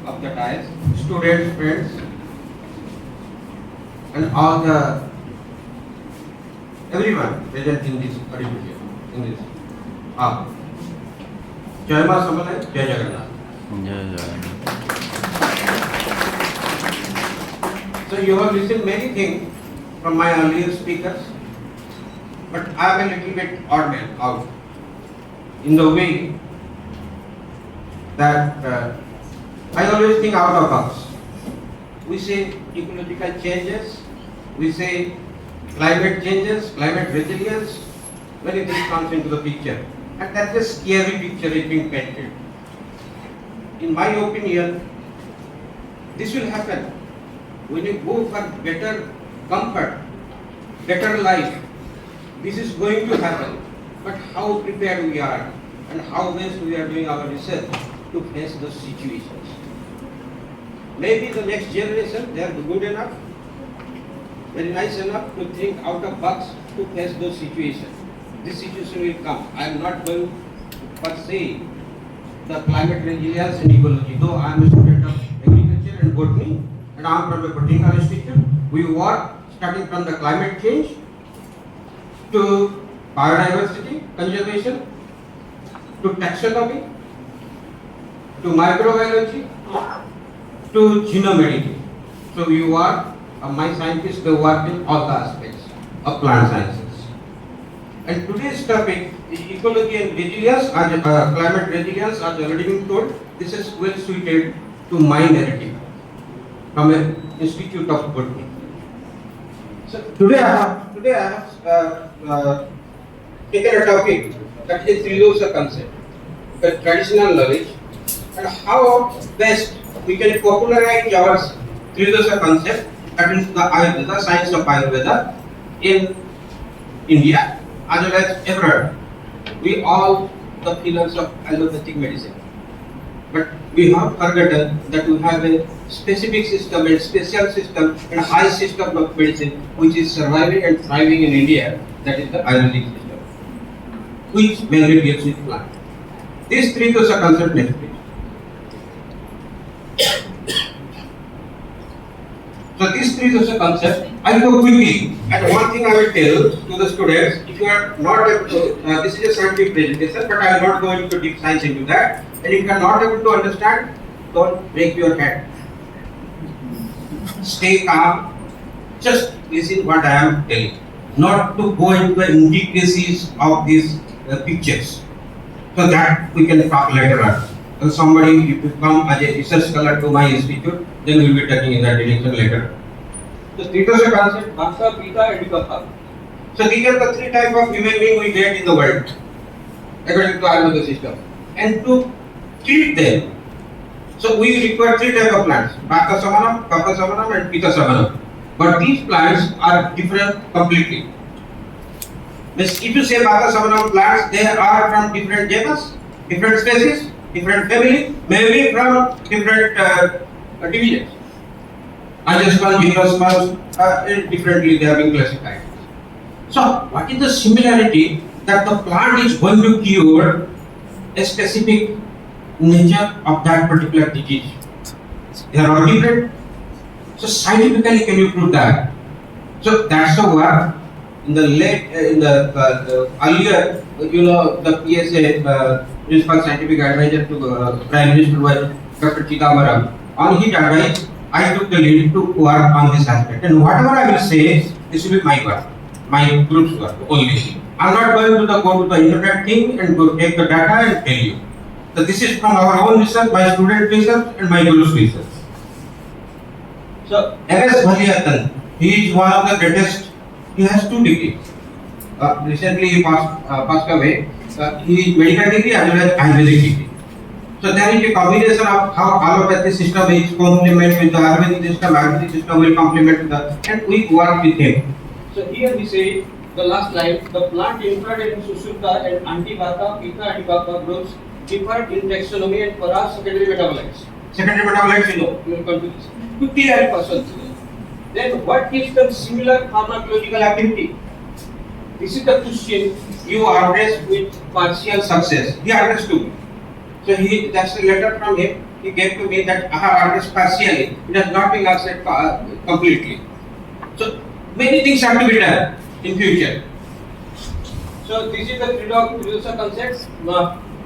of the dais, students, friends, and all the everyone present in this auditorium, in this hall. Jai Ma Sambalai, Jai Jagannath. So you have listened many things from my earlier speakers, but I am a little bit odd man out in the way that I always think out of box. We say ecological changes, we say climate changes, climate resilience, many things comes into the picture. And that's a scary picture is being painted. In my opinion, this will happen when you go for better comfort, better life. This is going to happen. But how prepared we are and how best we are doing our research to face those situations. Maybe the next generation, they are good enough, very nice enough to think out of box to face those situations. This situation will come. I am not going per se the climate resilience and ecology. Though I am a student of agriculture and botany, and I am from a botanical institute, we work starting from the climate change to biodiversity conservation, to taxonomy, to microbiology, to genome editing. So we work, my scientists, they work in all the aspects of plant sciences. And today's topic is ecology and resilience, climate resilience, as already been told. This is well suited to my narrative from an Institute of Botany. So today I have taken a topic that is Tridosa concept, the traditional knowledge, and how best we can popularize our Tridosa concept, that is the Ayurveda, science of Ayurveda, in India as well as abroad. We all the pillars of allopathic medicine, but we have forgotten that we have a specific system and special system and high system of medicine which is surviving and thriving in India, that is the Ayurvedic system, which mainly deals with plant. These three dosa concept next page. So these three dosa concept, I will go quickly. And one thing I will tell to the students, if you are not able to, this is a scientific presentation, but I am not going to deep science into that. And if you are not able to understand, don't break your head. Stay calm. Just listen what I am telling. Not to go into the intricacies of these pictures. So that we can talk later on. So somebody, if you come as a research scholar to my institute, then we will be talking in that direction later. So Tridosa concept, Vata, Pitta and Kapha. So these are the three types of human beings we get in the world, according to Ayurveda system. And to treat them, so we require three types of plants, Vata Samanam, Kapha Samanam and Pitta Samanam. But these plants are different completely. If you say Vata Samanam plants, they are from different genus, different species, different family, maybe from different divisions. Angiosperms, gymnosperms, differently they are being classified. So, what is the similarity that the plant is going to cure a specific nature of that particular disease? They are all different. So, scientifically, can you prove that? So, that's the work in the earlier, the PSA, Principal Scientific Advisor to Prime Minister was Dr. Chidambaram. On his advice, I took the lead to work on this aspect. And whatever I will say, this will be my work, my group's work only. I am not going to go to the internet thing and go take the data and tell you. So this is from our own research, my student research and my group's research. So M.S. Bhaliyatan, he is one of the greatest. He has 2 degrees. Recently he passed away. He is medical degree as well as Ayurvedic degree. So there is a combination of how allopathic system is complement with the Ayurvedic system will complement the, and we work with him. So here we say the last line, the plant infrared and Sushruta and Antivata, Pitta and Kapha groups differ in taxonomy and perhaps secondary metabolites. Secondary metabolites, you will come to this. 50%. Then what gives them similar pharmacological activity? This is the question you address with partial success. He understood. So that's a letter from him. he gave to me that I have addressed partially. It has not been answered completely. So many things have to be done in future. So this is the three-dog user concepts.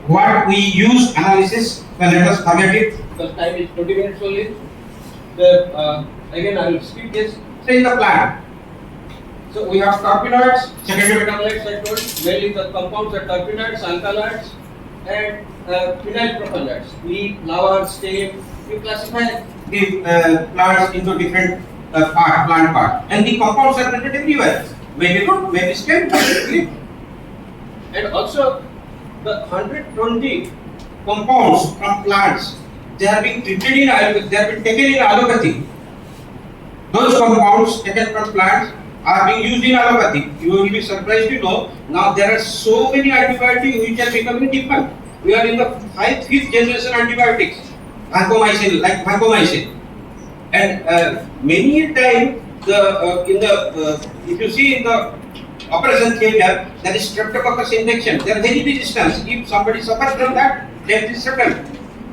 What we use analysis, let us forget it because time is 20 minutes only. Again I will skip this. So in the plant, so we have terpenoids, secondary metabolites I told, mainly the compounds are terpenoids, alkaloids and phenylpropanoids. We flower, stem, we classify the plants into different plant part, and the compounds are present everywhere. Maybe root, maybe stem, maybe leaf. And also the 120 compounds from plants, they have been treated in Ayurveda, they have been taken in allopathy. Those compounds taken from plants are being used in allopathy. You will be surprised to know now there are so many antibiotics which are becoming different. We are in the fifth generation antibiotics, vancomycin, like vancomycin, and many times if you see in the operation theatre, there is streptococcus infection. They are very resistant. If somebody suffers from that, death is certain,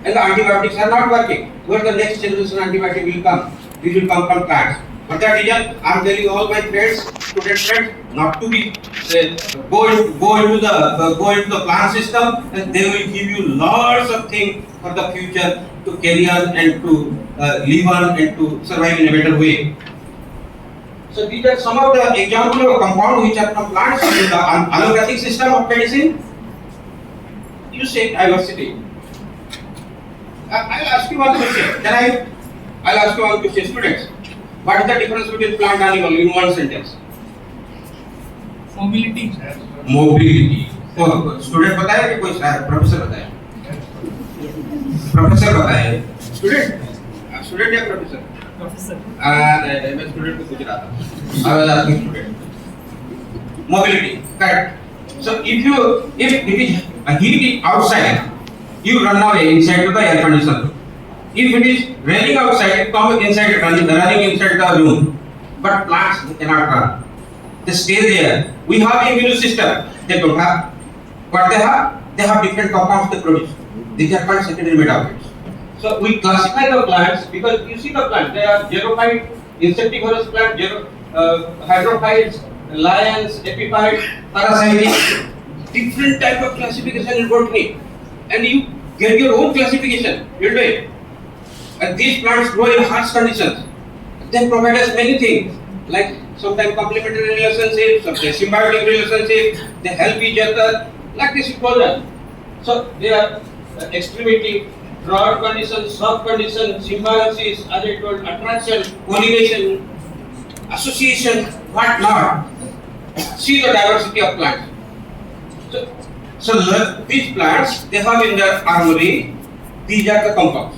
and the antibiotics are not working. Where the next generation antibiotic will come? It will come from plants. For that reason, I am telling all my friends, student friends, not to be go into the plant system, and they will give you lots of things for the future to carry on and to live on and to survive in a better way. So these are some of the examples of compounds which are from plants in the allopathic system of medicine. You say diversity. I'll ask you one question. I'll ask you one question, students. What is the difference between plant and animal in one sentence? Mobility. Mobility. तो student बताए कि कोई professor बताए? Professor बताए? Student या professor? Professor. मैं student को पूछ रहा था. I was asking student. Mobility, correct. So if it is heat outside, you run away inside to the air conditioner. If it is raining outside, you come inside, running inside the room. But plants cannot run. They stay there. We have immune system. They don't have. What they have? They have different compounds they produce. These are called secondary metabolites. So we classify the plants because you see the plant. They are xerophyte, insectivorous plant, hydrophytes, lions, epiphytes, parasitic. Different type of classification in botany, and you get your own classification. You do it. And these plants grow in harsh conditions. They provide us many things, like sometimes complementary relationships, sometimes symbiotic relationships. They help each other, like this equation. So they are extremity, drought conditions, soft conditions, symbiosis, as I told, attraction, pollination, association, what not. See the diversity of plants. So these plants, they have in their armory, these are the compounds.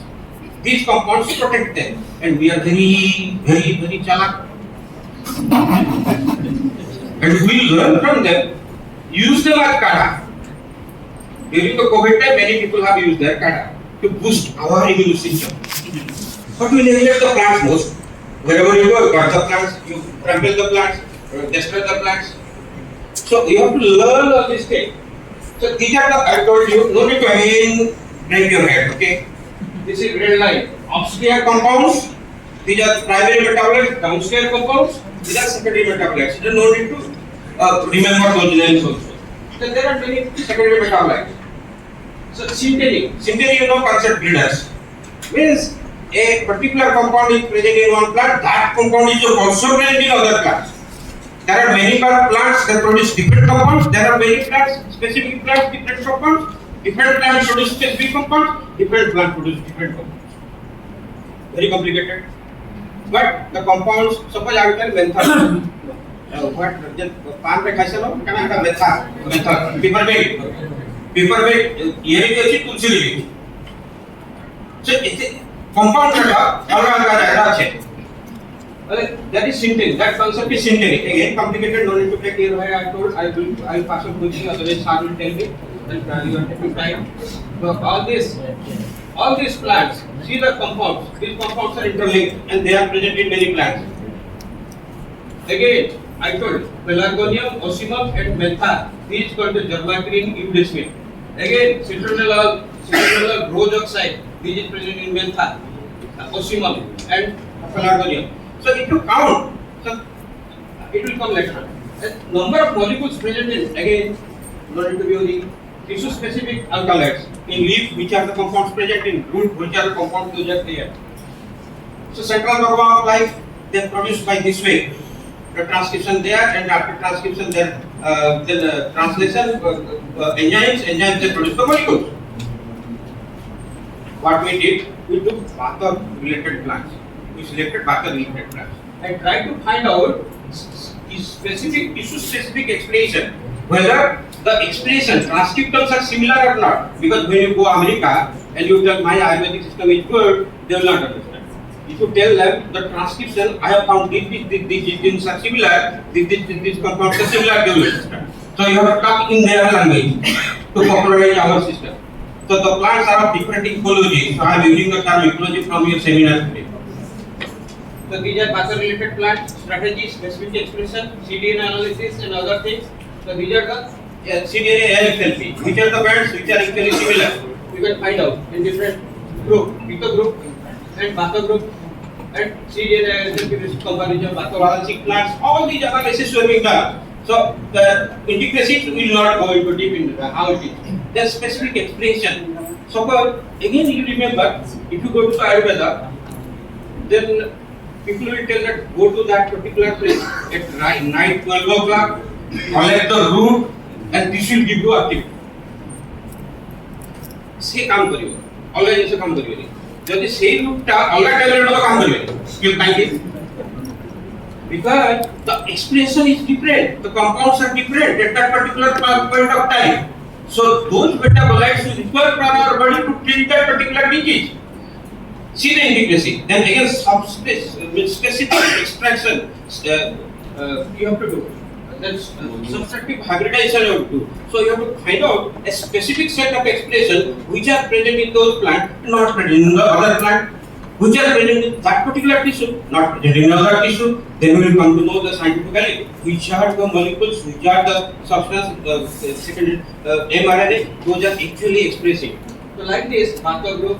These compounds protect them, and we are very chalak. And we learn from them, use them as kata. During the COVID time, many people have used their kata to boost our immune system. But we neglect the plants most. Wherever you go, you cut the plants, you trample the plants, destroy the plants. So you have to learn all these things. So these are the, I told you, no need to again break your head, okay? This is red line. Upstairs compounds, these are primary metabolites, downstairs compounds, these are secondary metabolites. You don't need to remember those names also. So there are many secondary metabolites. So synteny, you know concept breeders. Means a particular compound is present in one plant, that compound is also present in other plants. There are many plants that produce different compounds. There are many plants, specific plants, different compounds. Different plants produce specific compounds. Different plants produce different compounds. Very complicated. But the compounds, suppose I will tell menthol. What? Palm pe kaisa lo? Can I have menthol? Peppermint, uric acid, tulsi leaf. So it's a compound that that is synteny. That concept is synteny. Again, complicated. No need to take care. I told I will pass on quickly. Otherwise, sir will tell me. Then you are taking time. So all these plants. See the compounds. These compounds are interlinked, and they are present in many plants. Again, I told pelargonium, ocimum, and mentha. These contain germagreen, eudesmin. Again, citronellal, rose oxide. This is present in Mentha, Osimum, and Pelargonium. So if you count, so it will come later. The number of molecules present in, again, not to be the tissue specific alkaloids. In leaf, which are the compounds present, in root, which are the compounds those are there. So central dogma of life, they are produced by this way. The transcription there, and after transcription then translation, enzymes they produce the molecules. What we did, we took Vata related plants. We selected Vata related plants and tried to find out specific tissue specific expression, whether the expression transcriptals are similar or not. Because when you go America and you tell my Ayurvedic system is good, they will not understand. If you tell them the transcription, I have found these genes are similar, these compounds are similar, they will understand. So you have to talk in their language to popularize our system. So the plants are of different ecology. So I am using the term ecology from your seminar today. So these are Vata-related plant strategies, specific expression, CDN analysis, and other things. So these are the CDNA and XLP. Which are the bands which are actually similar? You can find out in different group, Pitta group and Vata group, and CDNA and XLP comparison, Vata-valency plants. All these analysis will be done. So the intricacies will not go into deep into how it is. The specific expression. So again, you remember, if you go to Ayurveda, then people will tell that go to that particular place at night 12 o'clock, collect the root, and this will give you activity. से काम करियो, अलग ऐसे काम करियो नहीं. जब ये same root टा अलग टेबलेट तो काम करियो नहीं. क्यों नहीं? Because the expression is different, the compounds are different at that particular point of time. So those metabolites will require from our body to treat that particular disease. See the intricacy. Then again, specific extraction you have to do. Then subtractive hybridization you have to do. So you have to find out a specific set of expression which are present in those plants, not present in the other plant, which are present in that particular tissue, not present in other tissue. Then we will come to know the scientifically which are the molecules, which are the substance, second mRNA, those are actually expressing. So like this, Vata group.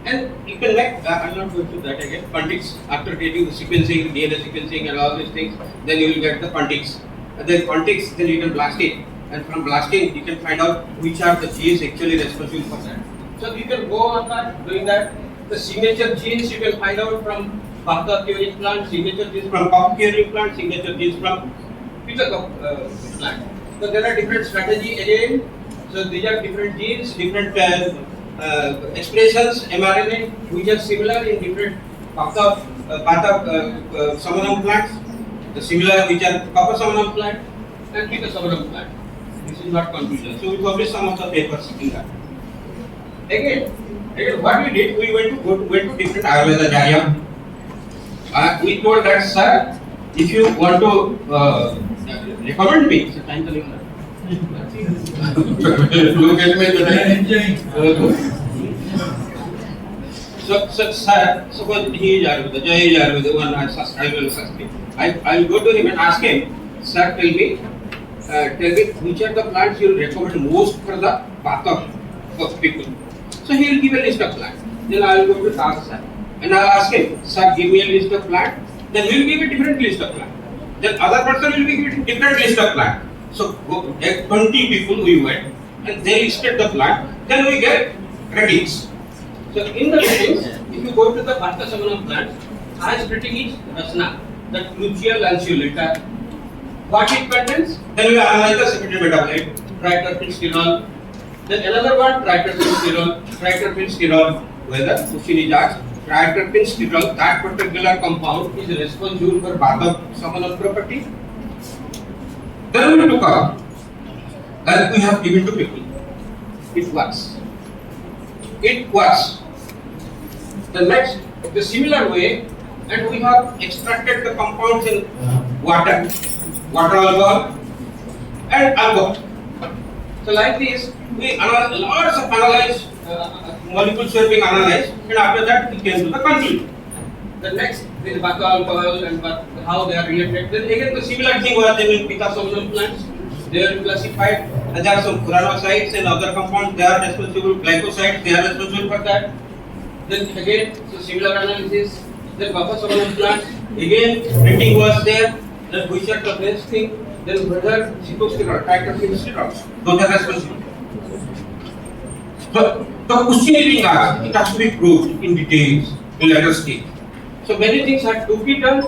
And you can make, I'll not go through that again, puntics, after getting the sequencing, DNA sequencing and all these things, then you will get the puntics. And then puntics, then you can blast it. And from blasting, you can find out which are the genes actually responsible for that. So you can go on that, doing that. The signature genes you can find out from Vata curing plant, signature genes from Kapha curing plant, signature genes from Pitta plant. So there are different strategies again. So these are different genes, different expressions, mRNA, which are similar in different Vata Samanam plants, the similar which are Kapha Samanam plant and Pitta Samanam plant. This is not conclusion. So we published some of the papers in that. Again, what we did, we went to different Ayurveda Jarya. We told that, sir, if you want to recommend me, so time telling that. Look at me. So sir, suppose he is Ayurveda, Jay is Ayurveda, one I will sustain. I will go to him and ask him, sir, tell me which are the plants you will recommend most for the Vata of people. So he will give a list of plants. Then I will go to ask sir and I will ask him, sir, give me a list of plants. Then we will give a different list of plants. Then other person will be given different list of plants. So 20 people we went and they listed the plant. Then we get ratings. So in the ratings, if you go to the Vata Samanam plant, highest rating is Rasna, that crucial lanceolata. What it contains? Then we analyze the secondary metabolite, triterpene. Then another one, triterpene. Whether question is asked, triterpene, that particular compound is responsible for Vata Samanam property. Then we took out and we have given to people. It works. It works. The next, the similar way, and we have extracted the compounds in water alcohol, and alcohol. So like this, we lots of analyze molecules were being analyzed, and after that we came to the conclusion. The next is Vata alcohol and how they are related. Then again the similar thing was in Pitta Samanam plants. They are classified, and there are some puranocytes and other compounds. They are responsible. Glycosides, they are responsible for that. Then again, so similar analysis. Then buffer surveillance plants. Again, printing was there. Then which are the best thing? Then whether cytosterol, triclopyr, those are responsible. So the question is being asked. It has to be proved in details in later stage. So many things had to be done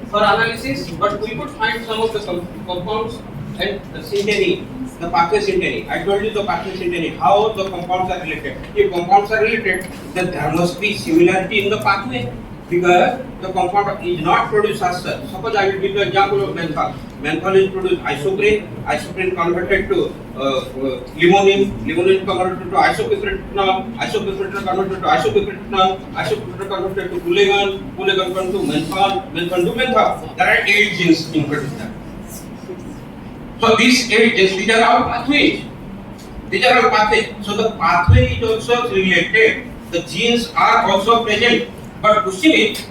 for analysis, but we could find some of the compounds and the synteny, the pathway synteny. I told you the pathway synteny, how the compounds are related. If compounds are related, then there must be similarity in the pathway, because the compound is not produced as such. Suppose I will give the example of menthol. Menthol is produced isoprene, isoprene converted to limonene, limonene converted to isopyperetinol, isopyperetinol converted to isopyperetinol, isopyperetinol converted to pulegon, pulegon converted to menthol, menthol to menthol. There are 8 genes included there. So these 8 genes, these are all pathways. These are all pathways. So the pathway is also related. The genes are also present. But question is,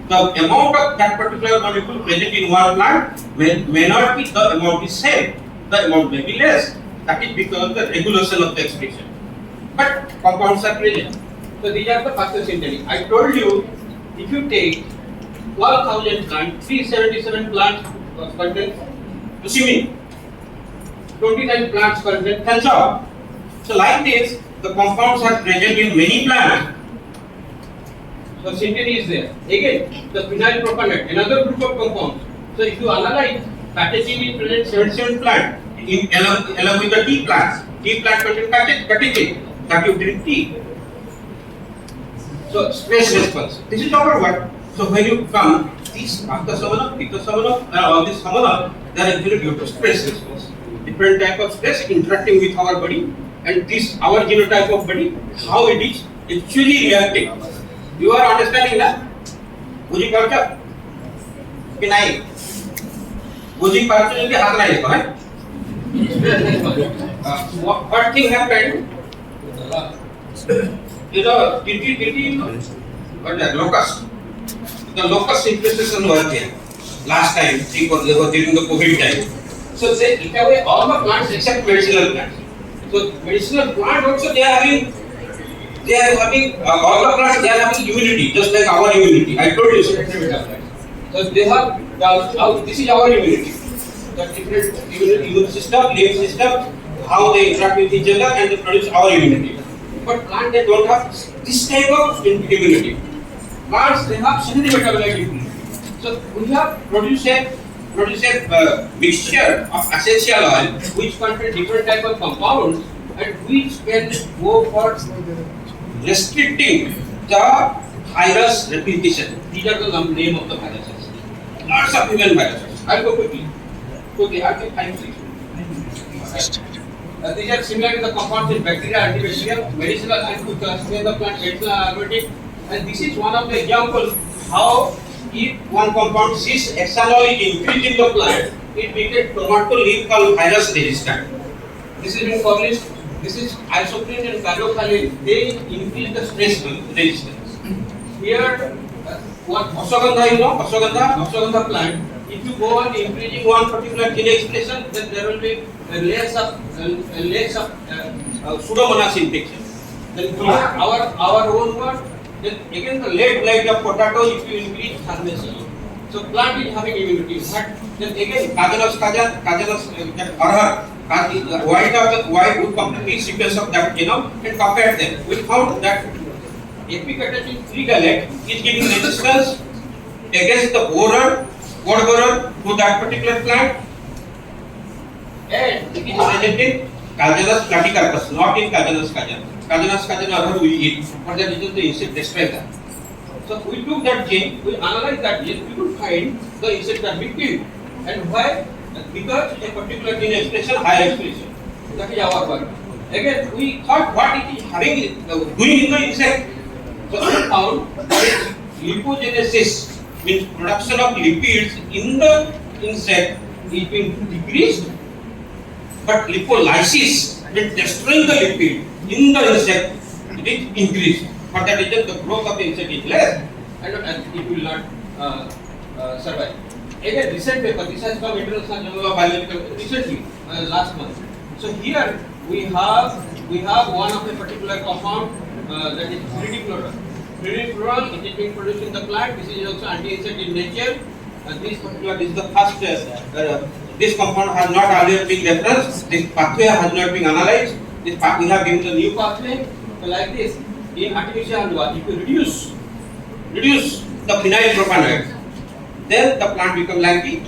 the amount of that particular molecule present in one plant may not be the amount is same. The amount may be less. That is because of the regulation of the expression. But compounds are present. So these are the pathway synteny. I told you, if you take 12,000 plants, 377 plants content, assuming 29 plants content cancer. So like this, the compounds are present in many plants. So synteny is there. Again, the phenyl propanate, another group of compounds. So if you analyze, catechin is present 77 plant along with the tea plants. Tea plant contain catechin that you drink tea. So stress response. This is our work. So when you come, these after samana, all this samana, they are actually due to stress response. Different type of stress interacting with our body, and this our genotype of body, how it is actually reacting. You are understanding that? बुझी पार्चा कि नहीं? बुझी पार्चा जो कि हाथ नहीं देखो है? What thing happened? You know, what the locust? The locust infestation was there last time, during the COVID time. So they took away all the plants except medicinal plants. So medicinal plant also they are having all the plants, they are having immunity, just like our immunity. I told you so they have this is our immunity. The different immune system, immune system, how they interact with each other and they produce our immunity. But plants they don't have this type of immunity. Plants they have secondary metabolite immunity. So we have produced a mixture of essential oil which contain different type of compounds and which can go for restricting the virus replication. These are the name of the viruses. Lots of human viruses. I'll go quickly. So they are the 5, 6. These are similar to the compounds in bacteria, antibacterial, medicinal, and to classify the plant medicinal aromatic. And this is one of the examples how if one compound cis hexanol is increased in the plant, it becomes tomato leaf called virus resistant. This is been published. This is isoprene and carboxylene. They increase the stress resistance. Here, what ashwagandha, you know, ashwagandha plant. If you go on increasing one particular gene expression, then there will be layers of pseudomonas infection. Then our own one. Then again the late blight of potato if you increase pharmacy. So plant is having immunity. But then again Kajanos arhar, white would complete sequence of that genome and compare them. We found that epicatechin 3 galate is giving resistance against the boron to that particular plant, and it is present in Cajanus platycarpus, not in Cajanus cajan. Cajanus cajan we eat, but that is the insect destroy that. So we took that gene, we analyzed that gene, we could find the insect that we killed. And why? Because a particular gene expression, higher expression. That is our work. Again, we thought what it is having doing in the insect. So we found that lipogenesis, means production of lipids in the insect, is being decreased, but lipolysis, means destroying the lipid in the insect, it is increased. For that reason, the growth of the insect is less, and it will not survive. again recent paper, this has come International Journal of Biological recently, last month. So here we have one of a particular compound that is pyridichlorol. Pyridichlorol, it is being produced in the plant. This is also anti-insect in nature. This is the first. This compound has not earlier been referenced. This pathway has not been analyzed. We have given the new pathway. So like this, in artificial algae, if you reduce the phenyl propanoate, then the plant becomes lanky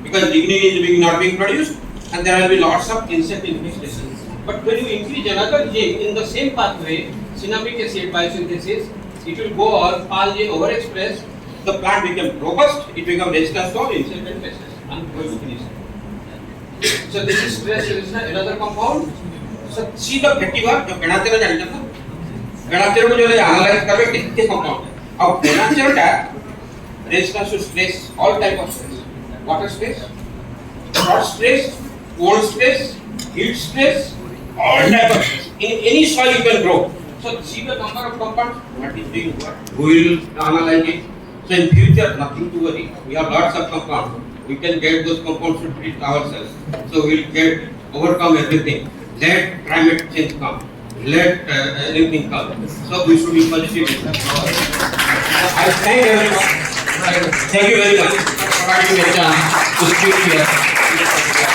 because lignin is not being produced, and there will be lots of insect infestation. But when you increase another gene in the same pathway, cinnamic acid biosynthesis, it will go on, all gene overexpressed, the plant becomes robust, it becomes resistant to insect infestation. And going to finish. So this is stress resistant, another compound. So see the vetiver, जो बेनाचेरो जानते हो ना, बेनाचेरो को जो ले analyze करके कितने compound है. अब बेनाचेरो क्या? Resistance to stress, all type of stress. Water stress, hot stress, cold stress, heat stress, all type of stress. In any soil you can grow. So see the number of compounds. What is being what? We will analyze it. So in future, nothing to worry. We have lots of compounds. We can get those compounds to treat ourselves. So we will overcome everything. Let climate change come. Let anything come. So we should be positive. I thank everyone. Thank you very much for providing me a chance to speak here.